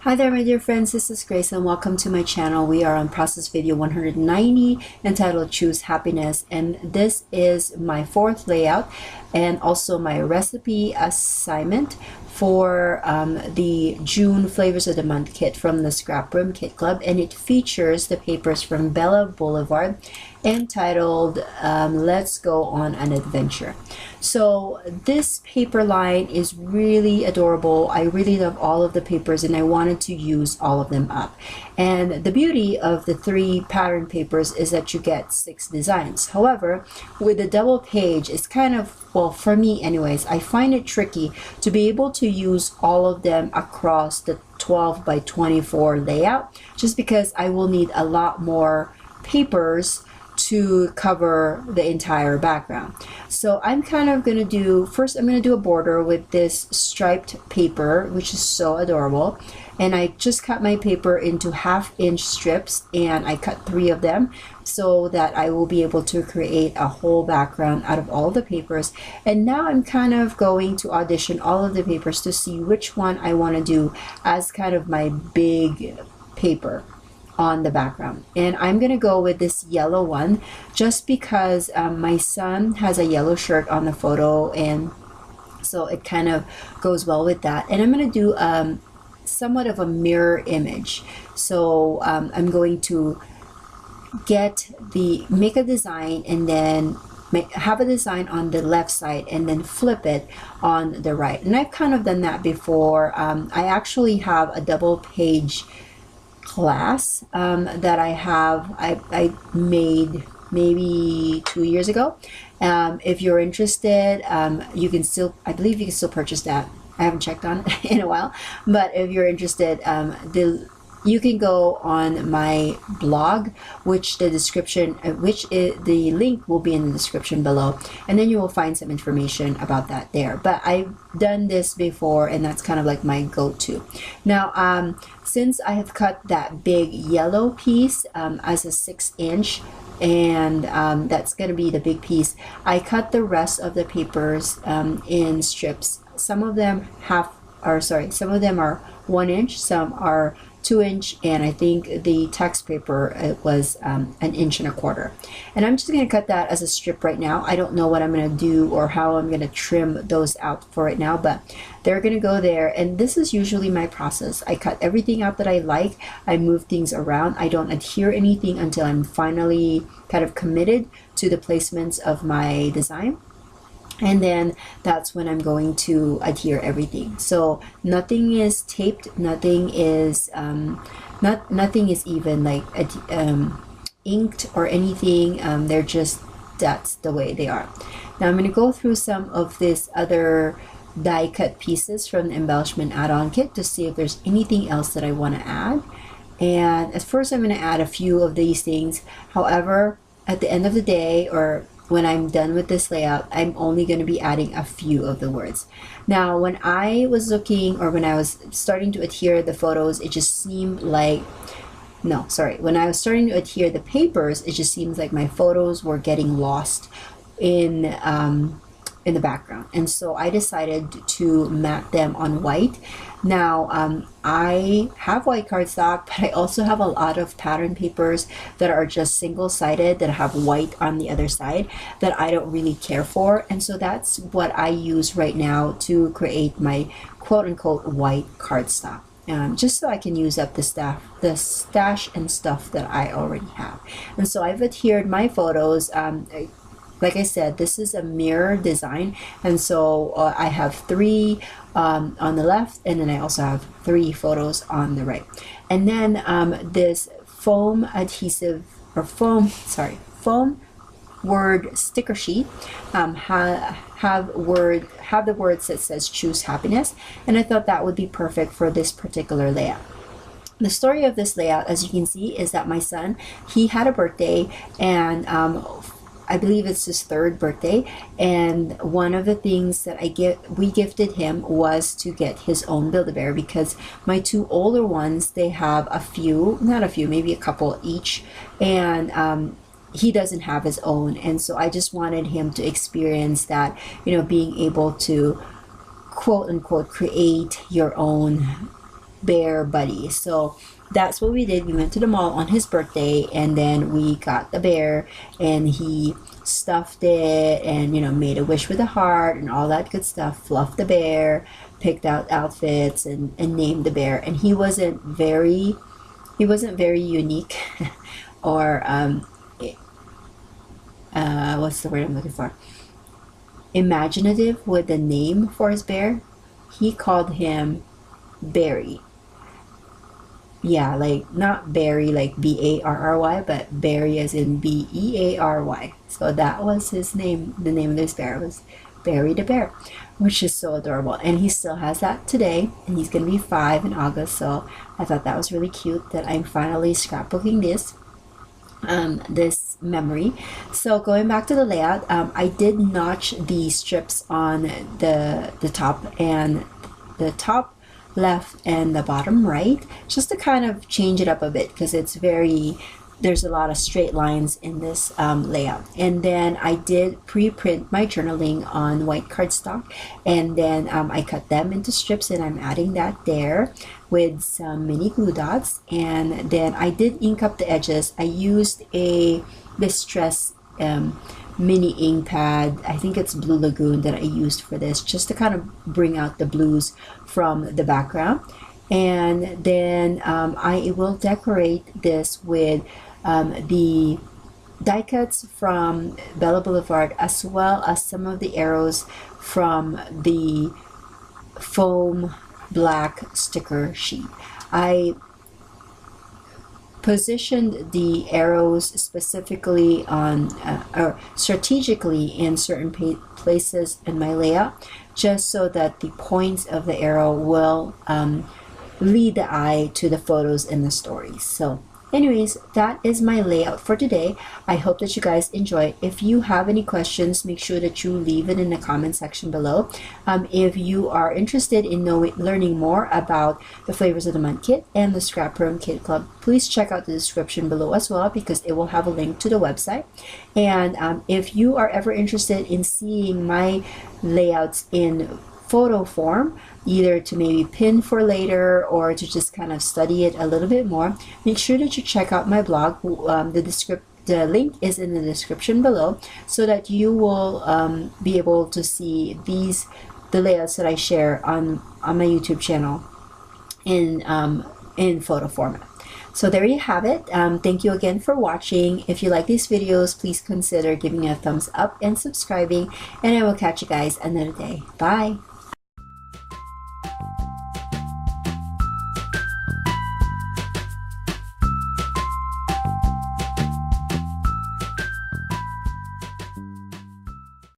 Hi there my dear friends, this is Grace and welcome to my channel. We are on process video 190 entitled Choose Happiness, and this is my fourth layout and also my recipe assignment for the June Flavors of the Month kit from the ScrapRoom Kit Club, and it features the papers from Bella Boulevard entitled Let's Go on an Adventure. So this paper line is really adorable. I really love all of the papers and I wanted to use all of them up. And the beauty of the 3 pattern papers is that you get 6 designs. However, with the double page, it's kind of, well, for me anyways, I find it tricky to be able to use all of them across the 12 by 24 layout, just because I will need a lot more papers to cover the entire background. So I'm kind of going to do, first I'm going to do a border with this striped paper, which is so adorable. And I just cut my paper into 1/2 inch strips, and I cut 3 of them so that I will be able to create a whole background out of all the papers. And now I'm kind of going to audition all of the papers to see which one I want to do as kind of my big paper on the background. And I'm gonna go with this yellow one just because my son has a yellow shirt on the photo, and so it kind of goes well with that. And I'm gonna do somewhat of a mirror image. So I'm going to make a design and then have a design on the left side and then flip it on the right. And I've kind of done that before. I actually have a double page class that I made maybe 2 years ago. If you're interested, you can still, I believe you can still purchase that. I haven't checked on it in a while, but if you're interested, you can go on my blog, the link will be in the description below, and then you will find some information about that there. But I've done this before, and that's kind of like my go-to. Now, since I have cut that big yellow piece as a 6 inch, and that's going to be the big piece, I cut the rest of the papers in strips. Some of them some of them are 1 inch, some are 2 inch, and I think the text paper, it was 1.25 inches. And I'm just going to cut that as a strip right now. I don't know what I'm going to do or how I'm going to trim those out for right now, but they're going to go there. And this is usually my process. I cut everything out that I like. I move things around. I don't adhere anything until I'm finally kind of committed to the placements of my design. And then that's when I'm going to adhere everything. So nothing is taped, nothing is nothing is even like inked or anything. They're just, that's the way they are. Now I'm going to go through some of this other die cut pieces from the embellishment add-on kit to see if there's anything else that I want to add. And at first I'm going to add a few of these things. However, at the end of the day, or when I'm done with this layout, I'm only going to be adding a few of the words. Now, when I was looking, or when I was starting to adhere the photos, it just seemed like, no, sorry, when I was starting to adhere the papers, it just seems like my photos were getting lost in the background. And so I decided to mat them on white. Now, I have white cardstock, but I also have a lot of pattern papers that are just single-sided that have white on the other side that I don't really care for. And so that's what I use right now to create my quote-unquote white cardstock. Just so I can use up the stash and stuff that I already have. And so I've adhered my photos. Like I said, this is a mirror design, and so I have 3 on the left, and then I also have 3 photos on the right. And then this foam adhesive, or foam word sticker sheet have the words that says Choose Happiness, and I thought that would be perfect for this particular layout. The story of this layout, as you can see, is that my son, he had a birthday, and I believe it's his 3rd birthday, and one of the things that we gifted him was to get his own Build-A-Bear, because my 2 older ones, they have maybe a couple each, and he doesn't have his own. And so I just wanted him to experience that, being able to quote unquote create your own bear buddy. So that's what we did. We went to the mall on his birthday, and then we got the bear, and he stuffed it, and made a wish with a heart and all that good stuff, fluffed the bear, picked out outfits, and named the bear. And he wasn't very unique or what's the word I'm looking for, imaginative with the name for his bear. He called him Barry. Yeah, like not Barry like Barry, but Barry as in Beary. So that was his name. The name of this bear was Barry the bear, which is so adorable. And he still has that today, and he's gonna be 5 in August. So I thought that was really cute that I'm finally scrapbooking this memory. So going back to the layout, I did notch the strips on the top and the top left and the bottom right, just to kind of change it up a bit, because there's a lot of straight lines in this layout. And then I did pre-print my journaling on white cardstock, and then I cut them into strips, and I'm adding that there with some mini glue dots. And then I did ink up the edges. I used a Distress mini ink pad. I think it's Blue Lagoon that I used for this, just to kind of bring out the blues from the background. And then I will decorate this with the die cuts from Bella Boulevard, as well as some of the arrows from the foam black sticker sheet. I positioned the arrows specifically on or strategically in certain places in my layout, just so that the points of the arrow will lead the eye to the photos in the stories. So anyways, that is my layout for today. I hope that you guys enjoy. If you have any questions, make sure that you leave it in the comment section below. If you are interested in learning more about the Flavors of the Month kit and the ScrapRoom Kit Club, please check out the description below as well, because it will have a link to the website. And if you are ever interested in seeing my layouts in photo form, either to maybe pin for later or to just kind of study it a little bit more, make sure that you check out my blog. The link is in the description below, so that you will be able to see the layouts that I share on my YouTube channel in photo format. So there you have it. Thank you again for watching. If you like these videos, please consider giving me a thumbs up and subscribing, and I will catch you guys another day. Bye.